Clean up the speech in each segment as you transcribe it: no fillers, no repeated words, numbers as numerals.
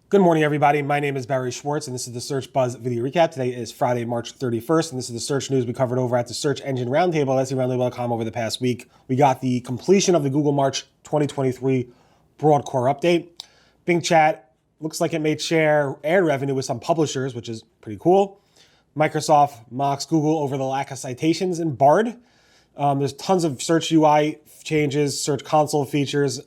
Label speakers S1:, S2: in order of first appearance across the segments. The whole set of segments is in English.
S1: Good morning, everybody. My name is Barry Schwartz, and this is the Search Buzz video recap. Today is Friday, March 31st, and this is the search news we covered over at the Search Engine Roundtable at seroundtable.com over the past week. We got the completion of the Google March 2023 Broad Core Update. Bing Chat looks like it made share ad revenue with some publishers, which is pretty cool. Microsoft mocks Google over the lack of citations in Bard. There's tons of Search UI changes, Search Console features,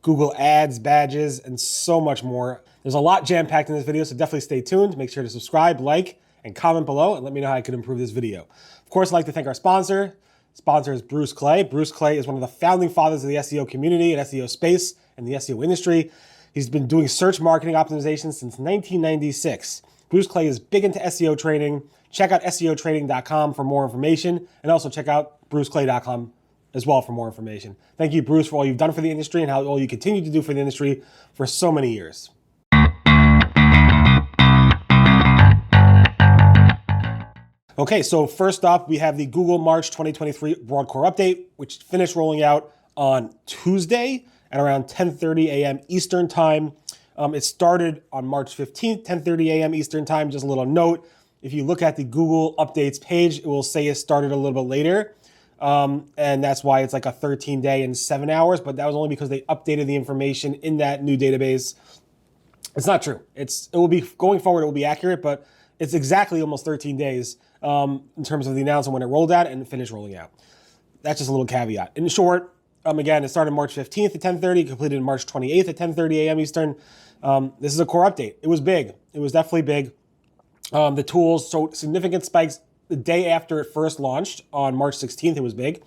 S1: Google Ads, badges, and so much more. There's a lot jam-packed in this video, so definitely stay tuned. Make sure to subscribe, like, and comment below, and let me know how I can improve this video. Of course, I'd like to thank our sponsor. Sponsor is Bruce Clay. Bruce Clay is one of the founding fathers of the SEO community and SEO space and the SEO industry. He's been doing search marketing optimization since 1996. Bruce Clay is big into SEO training. Check out SEOtraining.com for more information, and also check out bruceclay.com as well for more information. Thank you, Bruce, for all you've done for the industry and all you continue to do for the industry for so many years. Okay, so first up, we have the Google March 2023 Broad Core Update, which finished rolling out on Tuesday at around 10:30 a.m. Eastern Time. It started on March 15th, 10:30 a.m. Eastern Time. Just a little note, if you look at the Google Updates page, it will say it started a little bit later. And that's why it's like a 13-day and 7 hours, but that was only because they updated the information in that new database. It's not true. It will be, going forward, it will be accurate, but it's exactly almost 13 days in terms of the announcement when it rolled out and finished rolling out. That's just a little caveat. In short, again, it started March 15th at 10:30, completed March 28th at 10:30 a.m. Eastern. This is a core update. It was big. It was definitely big. The tools showed significant spikes the day after it first launched on March 16th. It was big.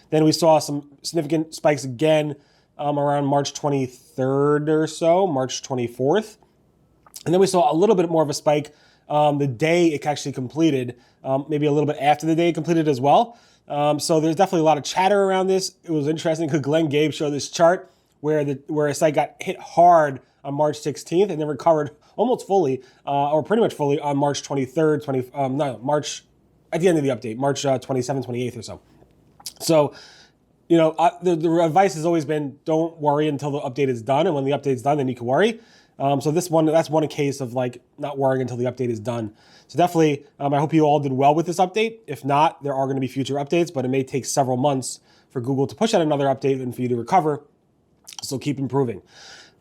S1: Then we saw some significant spikes again around March 23rd or so, March 24th. And then we saw a little bit more of a spike the day it actually completed, maybe a little bit after the day it completed as well. So there's definitely a lot of chatter around this. It was interesting because Glenn Gabe showed this chart where a site got hit hard on March 16th and then recovered almost fully, or pretty much fully on March 23rd, March, at the end of the update, March 27th, 28th or so. So, you know, the advice has always been don't worry until the update is done. And when the update's done, then you can worry. So that's one case of like not worrying until the update is done. So definitely, I hope you all did well with this update. If not, there are going to be future updates, but it may take several months for Google to push out another update and for you to recover. So keep improving.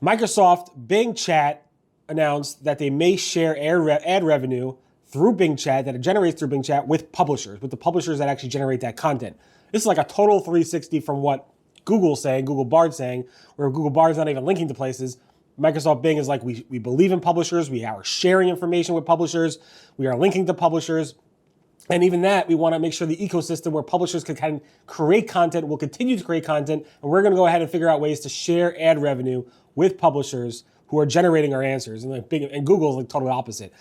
S1: Microsoft Bing Chat announced that they may share ad revenue through Bing Chat that it generates through Bing Chat with publishers, with the publishers that actually generate that content. This is like a total 360 from what Google's saying, Google Bard's saying, where Google Bard's not even linking to places. Microsoft Bing is like, we believe in publishers. We are sharing information with publishers. We are linking to publishers. And even that, we want to make sure the ecosystem where publishers can create content will continue to create content. And we're going to go ahead and figure out ways to share ad revenue with publishers who are generating our answers. And Google is like totally opposite.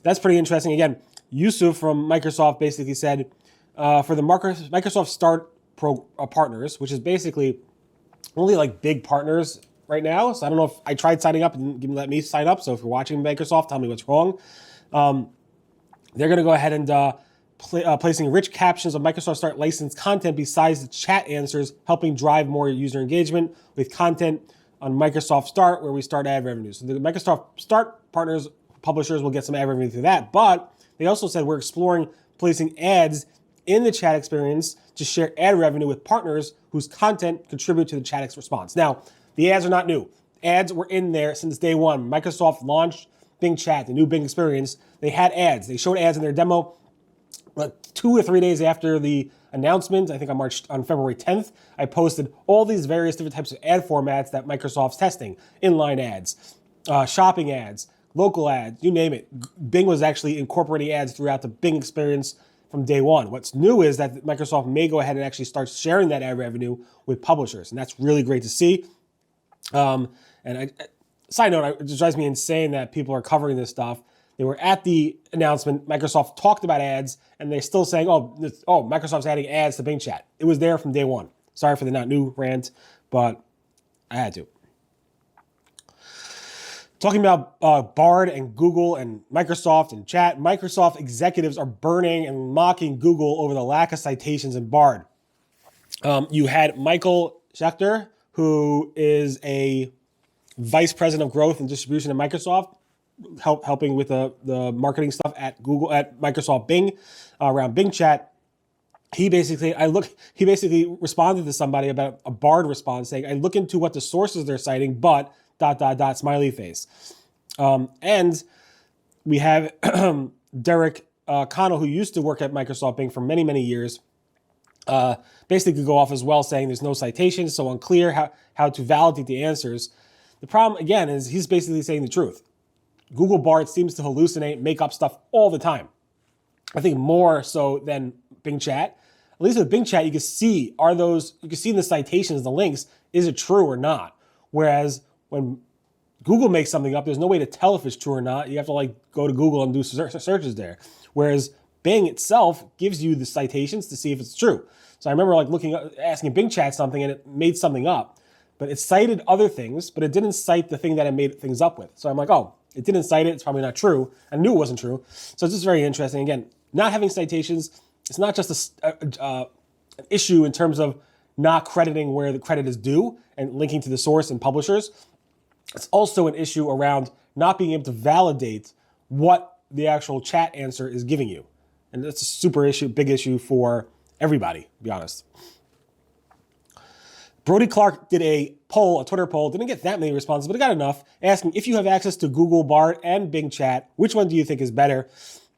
S1: That's pretty interesting. Again, Yusuf from Microsoft basically said, for the Microsoft Start partners, which is basically only like big partners right now. So I don't know if I tried signing up and didn't let me sign up. So if you're watching Microsoft, tell me what's wrong. They're going to go ahead and placing rich captions of Microsoft Start licensed content besides the chat answers, helping drive more user engagement with content on Microsoft Start, where we start ad revenue. So the Microsoft Start partners, publishers will get some ad revenue through that. But they also said we're exploring placing ads in the chat experience to share ad revenue with partners whose content contribute to the chat response. Now, the ads are not new. Ads were in there since day one. Microsoft launched Bing Chat, the new Bing experience. They had ads. They showed ads in their demo 2 or 3 days after the announcement. I think on February 10th, I posted all these various different types of ad formats that Microsoft's testing. Inline ads, shopping ads, local ads, you name it. Bing was actually incorporating ads throughout the Bing experience from day one. What's new is that Microsoft may go ahead and actually start sharing that ad revenue with publishers, and that's really great to see. Side note, it just drives me insane that people are covering this stuff. They were at the announcement. Microsoft talked about ads, and they're still saying, oh, Microsoft's adding ads to Bing Chat. It was there from day one. Sorry for the not new rant, but I had to. Talking about Bard and Google and Microsoft and chat, Microsoft executives are burning and mocking Google over the lack of citations in Bard. You had Michael Schechter, who is a vice president of growth and distribution at Microsoft, helping with the marketing stuff at Microsoft Bing, around Bing Chat. He basically responded to somebody about a Bard response saying, I look into what the sources they're citing, but ... smiley face. And we have Derek Connell, who used to work at Microsoft Bing for many, many years, basically go off as well, saying there's no citations, so unclear how to validate the answers. The problem, again, is he's basically saying the truth. Google Bard seems to hallucinate, make up stuff all the time. I think more so than Bing Chat. At least with Bing Chat, you can see in the citations, the links, is it true or not? Whereas when Google makes something up, there's no way to tell if it's true or not. You have to go to Google and do searches there. Whereas Bing itself gives you the citations to see if it's true. So I remember asking Bing Chat something and it made something up, but it cited other things, but it didn't cite the thing that it made things up with. So I'm like, oh, it didn't cite it. It's probably not true. I knew it wasn't true. So it's just very interesting. Again, not having citations, it's not just an issue in terms of not crediting where the credit is due and linking to the source and publishers. It's also an issue around not being able to validate what the actual chat answer is giving you. And that's a big issue for everybody, to be honest. Brody Clark did a Twitter poll, didn't get that many responses, but it got enough, asking if you have access to Google Bard and Bing Chat, which one do you think is better?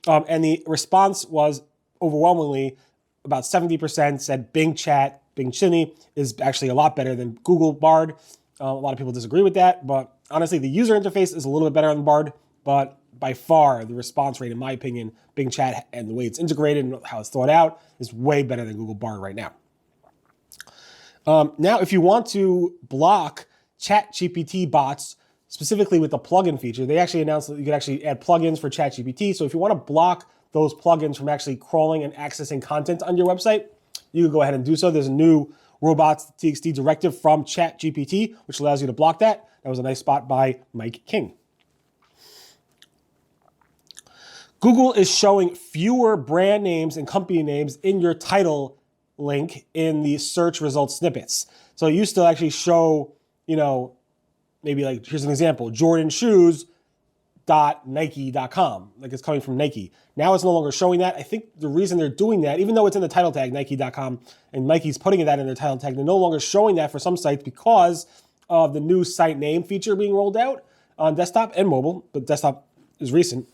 S1: And the response was overwhelmingly about 70% said Bing Chat, Bing Chinny is actually a lot better than Google Bard. A lot of people disagree with that, but honestly, the user interface is a little bit better on Bard, but by far, the response rate, in my opinion, Bing Chat and the way it's integrated and how it's thought out is way better than Google Bard right now. Now, if you want to block ChatGPT bots, specifically with the plugin feature, they actually announced that you could actually add plugins for ChatGPT. So if you want to block those plugins from actually crawling and accessing content on your website, you can go ahead and do so. There's a new robots.txt directive from ChatGPT, which allows you to block that. That was a nice spot by Mike King. Google is showing fewer brand names and company names in your title link in the search results snippets. So it used to actually show, maybe here's an example, jordenshoes.nike.com, like it's coming from Nike. Now it's no longer showing that. I think the reason they're doing that, even though it's in the title tag, Nike.com, and Nike's putting that in their title tag, they're no longer showing that for some sites because of the new site name feature being rolled out on desktop and mobile, but desktop is recent.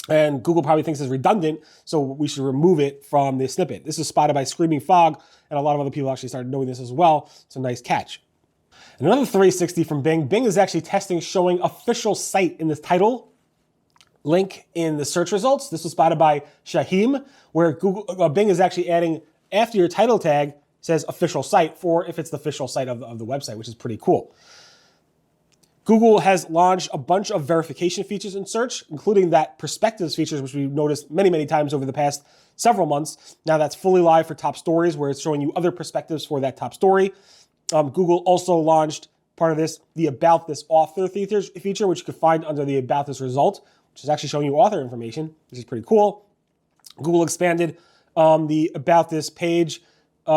S1: And Google probably thinks it's redundant, so we should remove it from the snippet. This is spotted by Screaming Fog, and a lot of other people actually started knowing this as well. It's a nice catch. And another 360 from Bing. Bing is actually testing showing official site in this title link in the search results. This was spotted by Shahim, where Bing is actually adding, after your title tag, says official site for if it's the official site of the website, which is pretty cool. Google has launched a bunch of verification features in search, including that perspectives features, which we've noticed many, many times over the past several months. Now that's fully live for top stories, where it's showing you other perspectives for that top story. Google also launched, part of this, the About This Author feature, which you can find under the About This result, which is actually showing you author information, which is pretty cool. Google expanded the About This page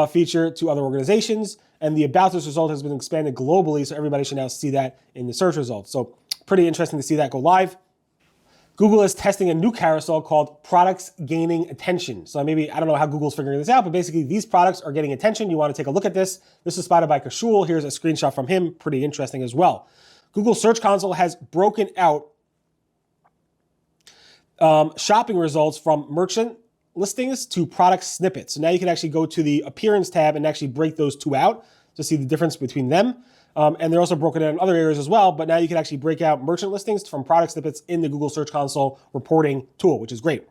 S1: feature to other organizations, and the About This result has been expanded globally, so everybody should now see that in the search results. So pretty interesting to see that go live. Google is testing a new carousel called Products Gaining Attention. So maybe, I don't know how Google's figuring this out, but basically these products are getting attention. You want to take a look at this. This is spotted by Kashul. Here's a screenshot from him. Pretty interesting as well. Google Search Console has broken out shopping results from merchant listings to product snippets. So now you can actually go to the appearance tab and actually break those two out to see the difference between them. And they're also broken out in other areas as well, but now you can actually break out merchant listings from product snippets in the Google Search Console reporting tool, which is great.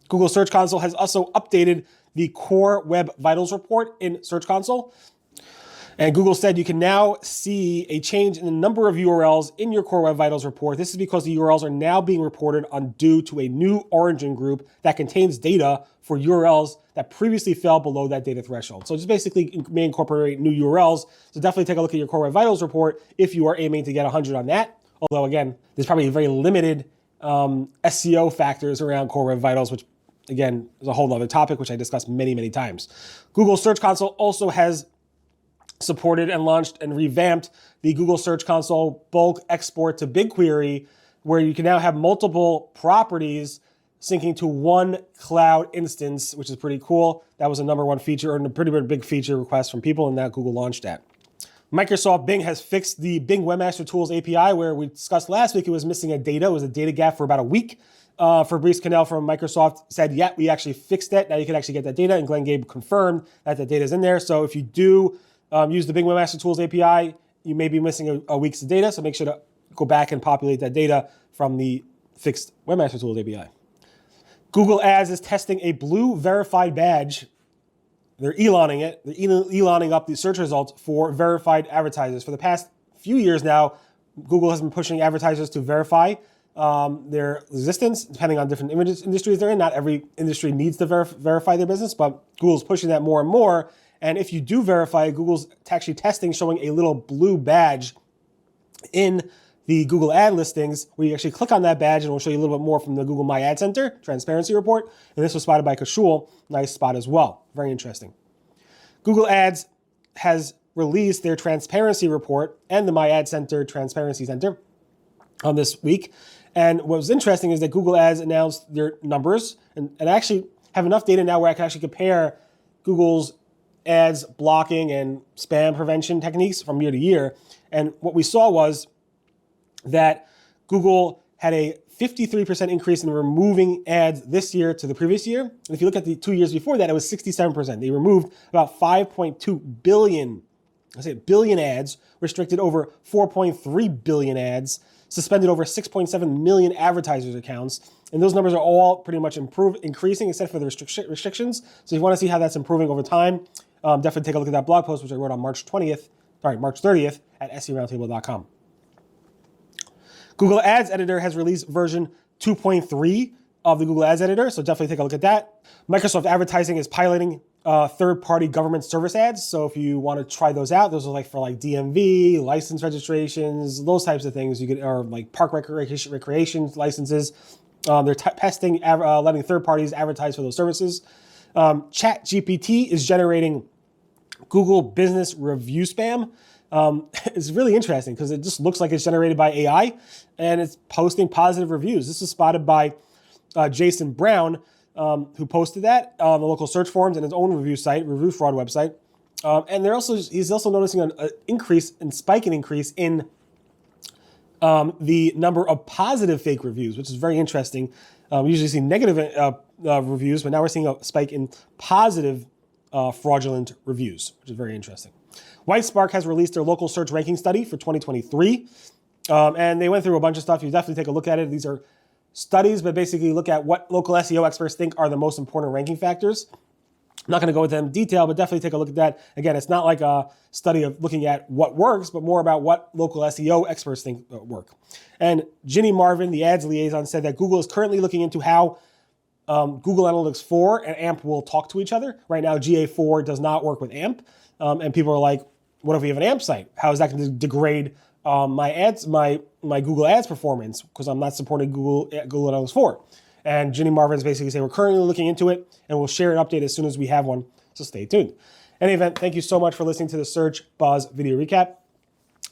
S1: Google Search Console has also updated the Core Web Vitals report in Search Console. And Google said you can now see a change in the number of URLs in your Core Web Vitals report. This is because the URLs are now being reported on due to a new origin group that contains data for URLs that previously fell below that data threshold. So just basically may incorporate new URLs. So definitely take a look at your Core Web Vitals report if you are aiming to get 100 on that. Although again, there's probably very limited SEO factors around Core Web Vitals, which again is a whole other topic, which I discussed many, many times. Google Search Console also has supported and launched and revamped the Google Search Console bulk export to BigQuery, where you can now have multiple properties syncing to one cloud instance, which is pretty cool. That was a number one feature, or a pretty big feature request from people, and that Google launched that. Microsoft Bing has fixed the Bing Webmaster Tools API, where we discussed last week it was missing a data. It was a data gap for about a week. Fabrice Cannell from Microsoft said, yeah, we actually fixed it. Now you can actually get that data, and Glenn Gabe confirmed that the data is in there. So if you do use the Bing Webmaster Tools API, you may be missing a week's of data, so make sure to go back and populate that data from the fixed Webmaster Tools API. Google Ads is testing a blue verified badge. They're Eloning it. They're Eloning up the search results for verified advertisers. For the past few years now, Google has been pushing advertisers to verify their existence, depending on different industries they're in. Not every industry needs to verify their business, but Google's pushing that more and more. And if you do verify, Google's actually testing showing a little blue badge in the Google ad listings, where you actually click on that badge and we'll show you a little bit more from the Google My Ad Center transparency report. And this was spotted by Kashul. Nice spot as well. Very interesting. Google Ads has released their transparency report and the My Ad Center Transparency Center on this week. And what was interesting is that Google Ads announced their numbers and actually have enough data now where I can actually compare Google's ads blocking and spam prevention techniques from year to year. And what we saw was that Google had a 53% increase in removing ads this year to the previous year. And if you look at the 2 years before that, it was 67%. They removed about 5.2 billion, billion ads, restricted over 4.3 billion ads, suspended over 6.7 million advertisers accounts. And those numbers are all pretty much increasing except for the restrictions. So if you want to see how that's improving over time, definitely take a look at that blog post, which I wrote on March 30th at SEOroundtable.com. Google Ads Editor has released version 2.3 of the Google Ads Editor, so definitely take a look at that. Microsoft Advertising is piloting third-party government service ads, so if you want to try those out, those are for DMV, license registrations, those types of things. You could, or park recreation licenses. They're testing, letting third parties advertise for those services. ChatGPT is generating Google Business Review spam. It's really interesting because it just looks like it's generated by AI and it's posting positive reviews. This is spotted by Jason Brown, who posted that on the local search forums and his own review site, review fraud website. And he's also noticing an increase in the number of positive fake reviews, which is very interesting. We usually see negative reviews, but now we're seeing a spike in positive fraudulent reviews, which is very interesting. Whitespark has released their local search ranking study for 2023, and they went through a bunch of stuff. You definitely take a look at it. These are studies, but basically look at what local SEO experts think are the most important ranking factors. I'm not going to go into them in detail, but definitely take a look at that. Again, it's not like a study of looking at what works, but more about what local SEO experts think work. And Ginny Marvin, the ads liaison, said that Google is currently looking into how Google Analytics 4 and AMP will talk to each other. Right now, GA4 does not work with AMP. And people are like, what if we have an AMP site? How is that going to degrade my Google Ads performance because I'm not supporting Google Analytics 4? And Ginny Marvin's basically saying we're currently looking into it and we'll share an update as soon as we have one. So stay tuned. In any event, thank you so much for listening to the Search Buzz video recap.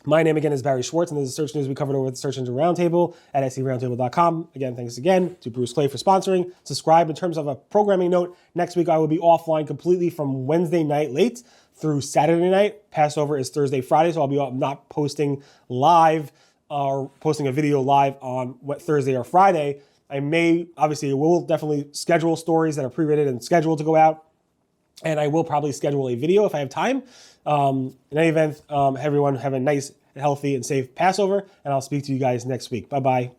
S1: My name again is Barry Schwartz, and this is search news we covered over at the Search Engine Roundtable at SEOroundtable.com. Again, thanks again to Bruce Clay for sponsoring. Subscribe. In terms of a programming note, next week I will be offline completely from Wednesday night late through Saturday night. Passover is Thursday, Friday, so I'll be not posting live or posting a video live on Thursday or Friday. I will definitely schedule stories that are pre-written and scheduled to go out. And I will probably schedule a video if I have time. In any event, everyone have a nice, healthy, and safe Passover, and I'll speak to you guys next week. Bye-bye.